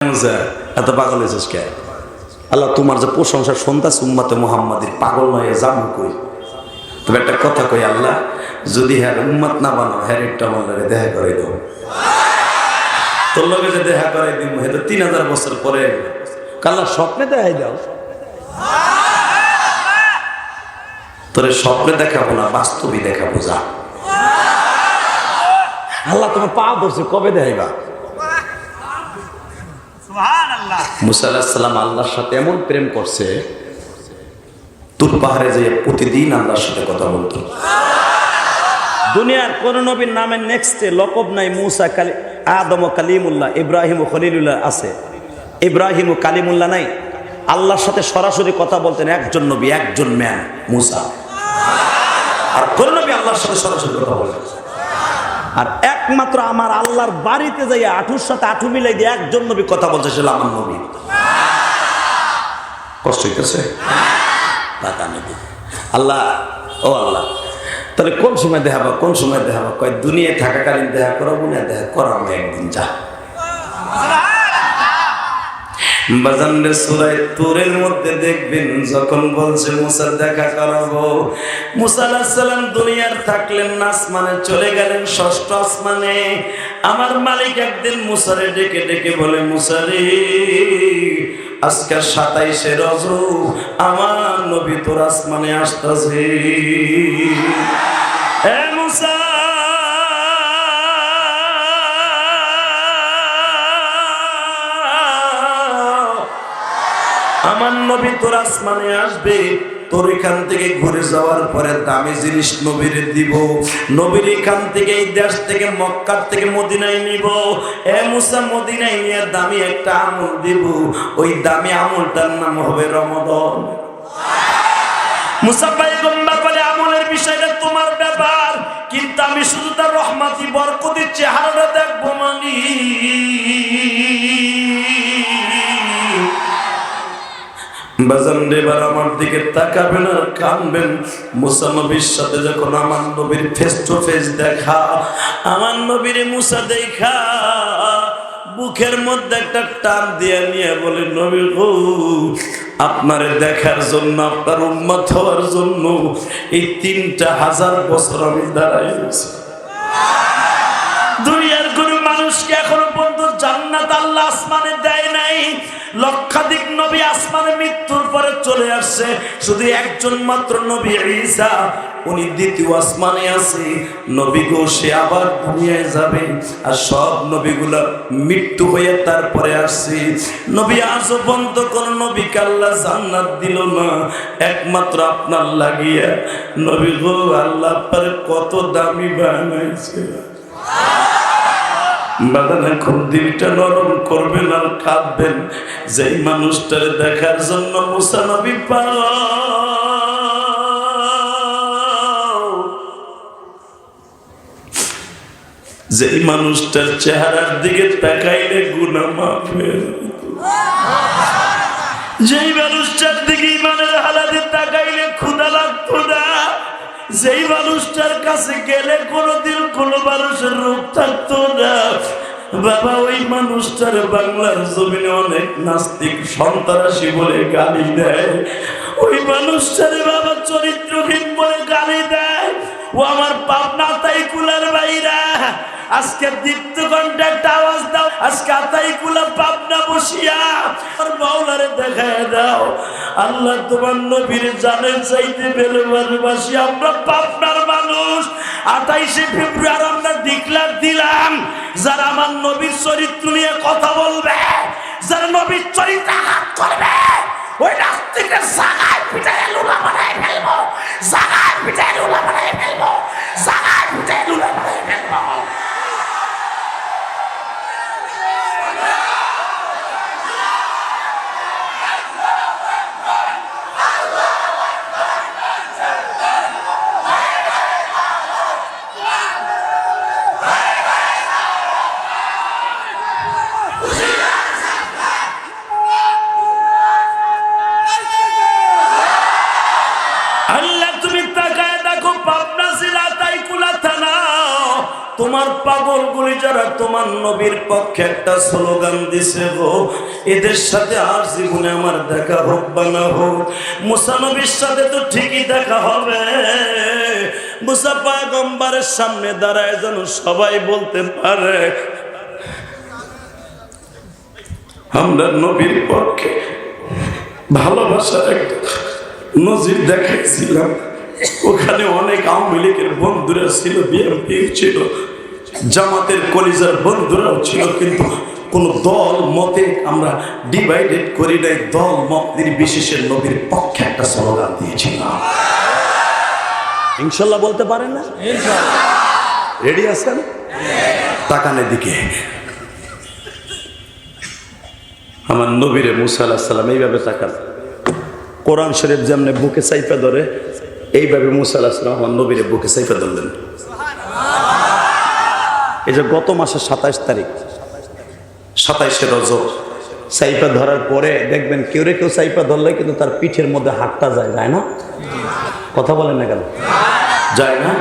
এত পাগল হয়েছিস কে? আল্লাহ তোমার যে প্রশংসা সন্তাস উম্মতে মুহাম্মাদের পাগল নয় জামু কই। তবে একটা কথা কই, আল্লাহ যদি হ্যাঁ উম্মত না বানো হ্যাঁ একটা আমার দেখা করে দাও। তোর লগে যে দেখা করে দিব হয়তো 3000 বছর পরে আল্লাহ স্বপ্নে দেখাই দাও। তোরে স্বপ্নে দেখাবো না, বাস্তবে দেখাবো। যা আল্লাহ তোমার পা ধরছে, কবে দেখাইবা? মুসা আলাইহিস সালাম আল্লাহর সাথে এমন প্রেম করছে, তুর পাহাড়ে যে প্রতিদিন আল্লাহর সাথে কথা বলতো। দুনিয়ার কোন নবীর নামের নেক্সটে লকব নাই। মুসা আদম ও কালিমুল্লাহ, ইব্রাহিম ও খলিলুল্লাহ আছে, ইব্রাহিম ও কালিমুল্লাহ নাই। আল্লাহর সাথে সরাসরি কথা বলতেন একজন নবী, একজন ম্যান মুসা। আর কোন নবী আল্লাহর সাথে সরাসরি কথা বলতেন? আর একমাত্র আমার আল্লাহর বাড়িতে যাই আঠুর সাথে আঠু মিলাই দিয়ে একজন নবী কথা বলছে, সেটা আমার নবী। কষ্ট হইতেছে? আল্লাহ ও আল্লাহ, তাহলে কোন সময় দেখাবো, কোন সময় দেখাবো? কয় দুনিয়ায় থাকাকালীন দেখা করাবো না, দেখা করাবো একদিন। যা বাজানরে সূরা তুরের মধ্যে দেখবেন যখন বলছে মুসা দেখা করাবো, মুসা আলাইহিস সালাম দুনিয়ার থাকলেন না, আসমানে চলে গেলেন, ষষ্ঠ আসমানে। আমার মালিক একদিন মুসারে ডেকে ডেকে বলে, মুসা রে আজকে 27শে রজব, আমার নবী তোর আসমানে আসতেছে। এ মুসা আমার নবী তোর আসমানে আসবে, তোর এখান থেকে ঘুরে যাওয়ার পরে দামি জিনিস নবীর দিব, নবীর এখান থেকে এই দেশ থেকে মক্কার থেকে মদিনায় নিব। এ মুসা মদিনায় নিয়ে দামি একটা আমল দিব, ওই দামি আমলটার নাম হবে রমাদান। মুসা পয়গম্বর বলে, আমলের বিষয়টা তোমার ব্যাপার, কিন্তু আমি শুধু তার রহমতি বরকতের চেহারাটা দেখবো। মানি বাজান এবার আমার দিকে তাকাবেন আর কানবেন। মুসা নবীর সাথে যখন আমার নবীর ফেস টু ফেস দেখা, আমার নবীর মুসা দেখা বুকের মধ্যে একটা টান দিয়ে নিয়ে বলে, নবী গো আপনারে দেখার জন্য, আপনার উম্মত হওয়ার জন্য এই 3000 বছর আমি দাঁড়াই আছি। দুনিয়ার কোন মানুষকে এখনো পর্যন্ত জান্নাত আল্লাহ আসমানে দেয় নাই। লক্ষাধিক নবী আসমানে মৃত্যুর পরে চলে আসছে, শুধু একজন মাত্র নবী ঈসা, উনি দ্বিতীয় আসমানে আছে। নবী গো সে আবার দুনিয়ায় যাবে, আর সব নবীগুলা মৃত্যু হয়ে তারপরে আসছে। নবী আজও পর্যন্ত কোন নবীকে আল্লাহ জান্নাত দিল না, একমাত্র আপনার লাগিয়া। নবী গো আল্লাহ আপনার কত দামি বানাইছে। বাদান এখন দিলটা নরম করবেন আর কাঁদবেন, যেই মানুষটার দেখার জন্য মুসা নবী পাগল, যেই মানুষটার চেহারার দিকে তাকাইলে গুনাহ মাফ হয়ে যেত, যেই মানুষটার দিকে ইমানের হালাতে তাকাইলে ক্ষুধা লাগতো না, যেই মানুষটার কাছে গেলে কোনোদিন কোনো মানুষের রূপ থাকতো না। বাবা ওই মানুষটার বাংলার জমিনে অনেক নাস্তিক সন্ত্রাসী বলে গালি দেয়, ওই মানুষটার বাবা চরিত্রহীন বলে গালি দেয়। ও আমার পাবনা আতাইকুলার বাইরা, আজকে দীপ্ত কন্ট্যাক্ট আওয়াজ দাও, আজকে আতাইকুলা পাবনা বসিয়া আর মাওলারে দেখায় দাও। আল্লাহ তোমার নবীর জানের চাইতে ভালোবাসি আমরা পাবনার মানুষ। 28শে ফেব্রুয়ারি আমরা ডিক্লার দিলাম, যারা আমার নবীর চরিত্র নিয়ে কথা বলবে, যারা নবীর চরিত্র আঘাত করবে, ওই নাস্তিকের জাগায় পিটায় লুলা বানায় ফেলবো, জাগায় পিটায় লুলা বানায় ফেলবো, জাগায় পিটায় লুলা বানায় ফেলবো। যারা তোমার নবীর পক্ষে একটা স্লোগান দিছে গো, এদের সাথে আর জীবনে আমার দেখা হোক বা না হোক, মুসা নবীর সাথে তো ঠিকই দেখা হবে। মুসা পয়গম্বরের সামনে দাঁড়ায় যেন সবাই বলতে পারে আমরা নবীর পক্ষে ভালোবাসার একটা নজির দেখাইছিলাম। ওখানে অনেক আওয়ামী লীগের বন্ধুরা ছিল, বিএনপি ছিল, জামাতের কলিজার বন্ধুরাও ছিল, কিন্তু কোন দল মতে আমরা ডিভাইডেড করি নাই। দল মত নির্বিশেষে নবীর পক্ষে একটা স্লোগান দিয়েছিলাম। ইনশাল্লাহ বলতে পারেন না? রেডি আছেন? তাকানের দিকে আমার নবীরে মুসা আলাইহিস সালাম এইভাবে তাকান। কোরআন শরীফ যেমনে বুকে চাইপা ধরে, এইভাবে মুসা আলাইহিস সালাম আমার নবীরে বুকে চাইপা ধরলেন। এই যে গত মাসের 27 তারিখ, 27শে রজব, চাইপা ধরার পরে দেখবেন কেউ চাইপা ধরলে কিন্তু তার পিঠের মধ্যে হাতটা যায় না? কথা বলেন না কেন? যায় না?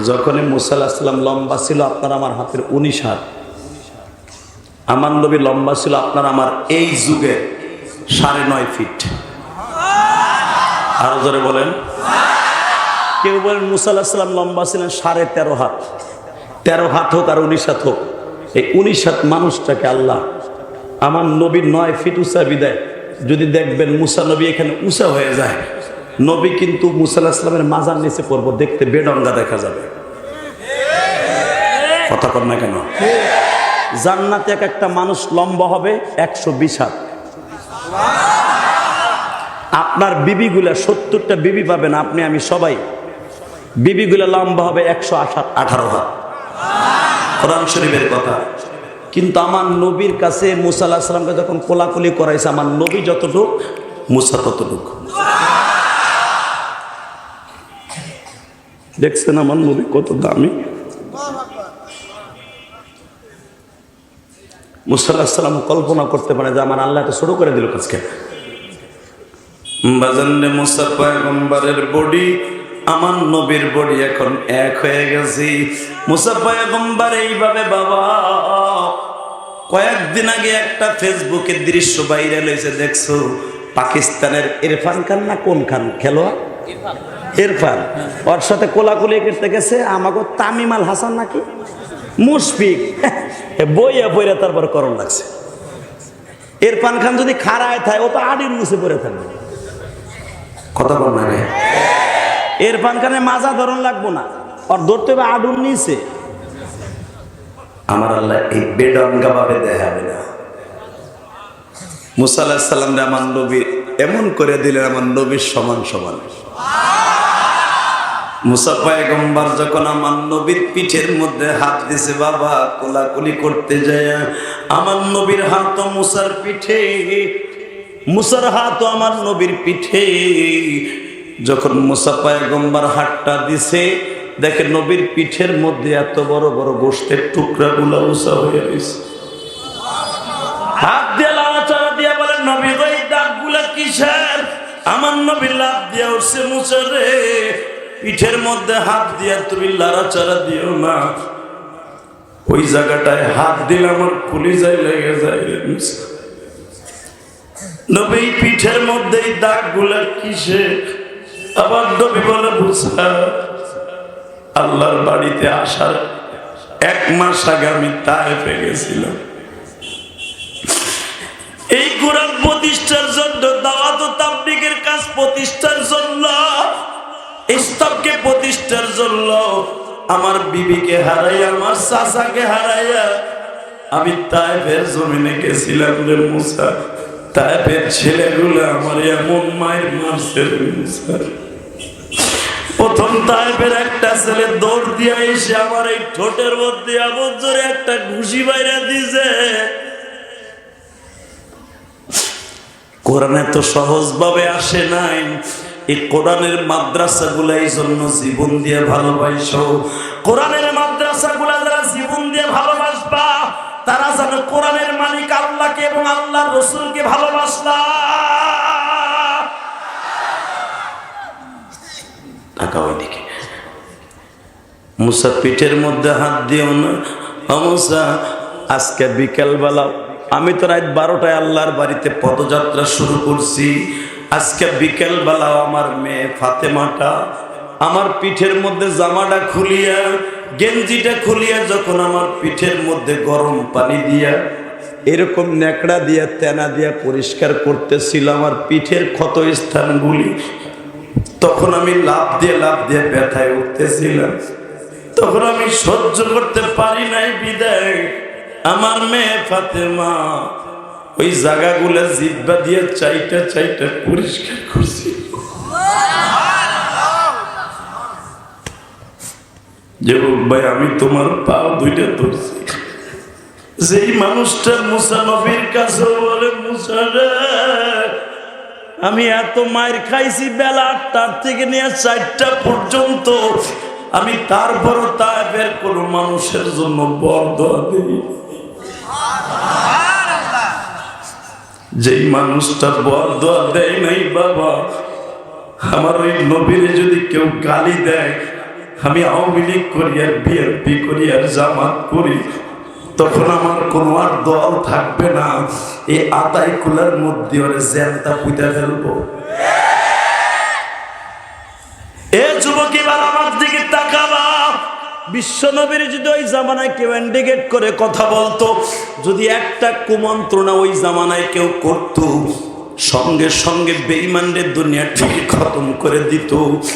যখনই মুসা আলাইহিস সালাম লম্বা ছিল আপনার আমার হাতের 19 হাত, আমার নবী লম্বা ছিল আপনার আমার এই যুগে 9.5 ফিট। আরো জোরে বলেন। কেউ বলেন মুসা আলাইহিস সালাম লম্বা ছিলেন 13.5 হাত। 13 হাত হোক আর 19 হাত হোক, এই 19 হাত মানুষটাকে আল্লাহ আমার নবীর 9 ফিট উঁচা বিদায়। যদি দেখবেন মুসা নবী এখানে উঁচা হয়ে যায়, নবী কিন্তু মুসা আলাইহিস সালামের মাজার নিচে পড়বো, দেখতে বেডঙ্গা দেখা যাবে। কথা কর না কেন? জান্নাতে এক একটা মানুষ লম্বা হবে 120 হাত। আপনার বিবিগুলা 70টা বিবি পাবেন, আপনি আমি সবাই। বিবিগুলা লম্বা হবে 118 হাত। কোরআন শরীফের কথা। কিন্তু আমার নবীর কাছে মুসা আলাইহিস সালামকে যখন কোলাকুলি করাইছে, আমার নবী যতটুক মুসা ততটুক। দেখছেন আমার নবী কত দামি? মুসা আলাইহিস সালাম কল্পনা করতে পারে যে আমার আল্লাহ এত ছোট করে দিল কাজকে। বাজানে মুসা পয়গম্বরের বডি আমার নবীর বডি এখন এক হয়ে গেছে। মুসা পয়গম্বর এইভাবে বাবা কয়েকদিন আগে একটা ফেসবুকের দৃশ্য ভাইরাল হয়েছে, দেখছো? পাকিস্তানের ইরফান খান না কোন খান খেলোয়াড়, ইরফান, ওর সাথে কোলাকুলি করতে গেছে আমাকে তামিম আল হাসান নাকি মুশফিক, বইয়া বইয়া তারপর করণ লাগছে। ইরফান খান যদি খাড়ায় থাকে, ও তো আডির নিচে পড়ে থাকবে। কথা বল না রে। ইরফান খানের মাজা ধরন লাগবো না, আর ধরতে হবে আডুর নিচে। আমার আল্লাহ এই বেডঙ্গা ভাবে দেখাবে না। মুসা আলাইহিস সালাম আমার নবী এমন করে দিলেন, আমার নবীর সমান সমান। মুসা পয়গম্বর যখন আমার নবীর পিঠের মধ্যে হাত দিছে বাবা কোলাকুলি করতে যায়, আমার নবীর হাত মুসার পিঠে, মুসার হাত আমার নবীর পিঠে। যখন মুসা পয়গম্বর হাতটা দিছে, দেখে নবীর পিঠের মধ্যে এত বড় বড় গোশতের টুকরা গুলা উঁচা হয়ে গেছে। হাত দিয়ে লাড়াচাড়া দিয়ে বলে নবী ওই দাগ গুলা কিসের? আমার নবী লাভ দিয়ে উঠছে মুসা রে, পিঠের মধ্যে হাত দিয়ে তুমি লাড়াচাড়া দিও না, ওই জায়গাটায় হাত দিলে আমার কলিজায় লেগে যায় রে মুসা। নবী পিঠের মধ্যে দাগ গুলা কিসের? আবার নবী বলে মুসা আল্লাহর বাড়িতে আসার 1 মাস আগে আমি তায়েফে গেছিলাম, এই কোরআন প্রতিষ্ঠার জন্য, দাওয়াত ও তাবলীগের কাজ প্রতিষ্ঠার জন্য, ইসলামকে প্রতিষ্ঠার জন্য। আমার বিবিকে হারাইয়া, আমার চাচাকে হারাইয়া আমি তায়েফের জমিনে গেছিলাম রে মুসা। তায়েফের ছেলেগুলো আমার এমন মায়ের মারছে রে মুসা। প্রথম তায়েফের একটা ছেলে দৌড় দিয়ে এসে আমার এই ঠোঁটের মধ্যে এমন জোরে একটা ঘুষি বাইরা দিছে। কোরআনে তো সহজ ভাবে আসে নাই। এই কোরআনের মাদ্রাসাগুলা এই জন্য জীবন দিয়ে ভালোবাসো। কোরআনের মাদ্রাসাগুলা যারা জীবন দিয়ে ভালোবাসবা, তারা যেন কোরআনের মালিক আল্লাহকে এবং আল্লাহর রাসূলকে ভালোবাসলা। টাকা ওইদিকে মুসা পিঠের মধ্যে হাত দিও না, আমসা আজকে বিকেলবেলা আমি তো রাত 12টায় আল্লাহর বাড়িতে পদযাত্রা শুরু করছি। আজকে বিকেলবেলা আমার মেয়ে ফাতেমাটা আমার পিঠের মধ্যে জামাটা খুলিয়া গেঞ্জিটা খুলিয়া যখন আমার পিঠের মধ্যে গরম পানি দিয়া এরকম ন্যাকড়া দিয়া তেনা দিয়া পরিষ্কার করতেছিল আমার পিঠের ক্ষত স্থানগুলি, তখন আমি লাফ দিয়ে ব্যথায় উঠতেছিলাম। তখন আমি সহ্য করতে পারি নাই বিদায় আমার মেয়ে ফাতেমা ওই জায়গাগুলো জিব্বা দিয়ে চাইটা পরিষ্কার করছি। যে ভাই আমি তোমার পা দুইটা ধরছি। যেই মানুষটা মুসা নবীর কাছে বলে, মুসা রে আমি এত মায়ের খাইছি বেলা 8টার থেকে নিয়ে 4টা পর্যন্ত, আমি তারপরও তায়েফের কোন মানুষের জন্য বরদোয়া দিই। যেই মানুষটা বরদোয়া দেয় নাই বাবা, আমার ওই নবীরে যদি কেউ গালি দেয়, আমি আওয়ামী লীগ করি আর বিএনপি করি আর জামাত করি, তখন আমার কোনো আর দল থাকবে না। এই আতাই কুলার মধ্যে ওরে জ্যান্তা পুঁতে ফেলবো। এ যুবক এবার আমার দিকে তাকাবা। বিশ্ব নবীর যদি ওই জামানায় কেউ ইন্ডিকেট করে কথা বলতো, যদি একটা কুমন্ত্রণা ওই জামানায় কেউ করতো, সঙ্গে সঙ্গে বেঈমানদের দুনিয়া ঠিক খতম করে দিত।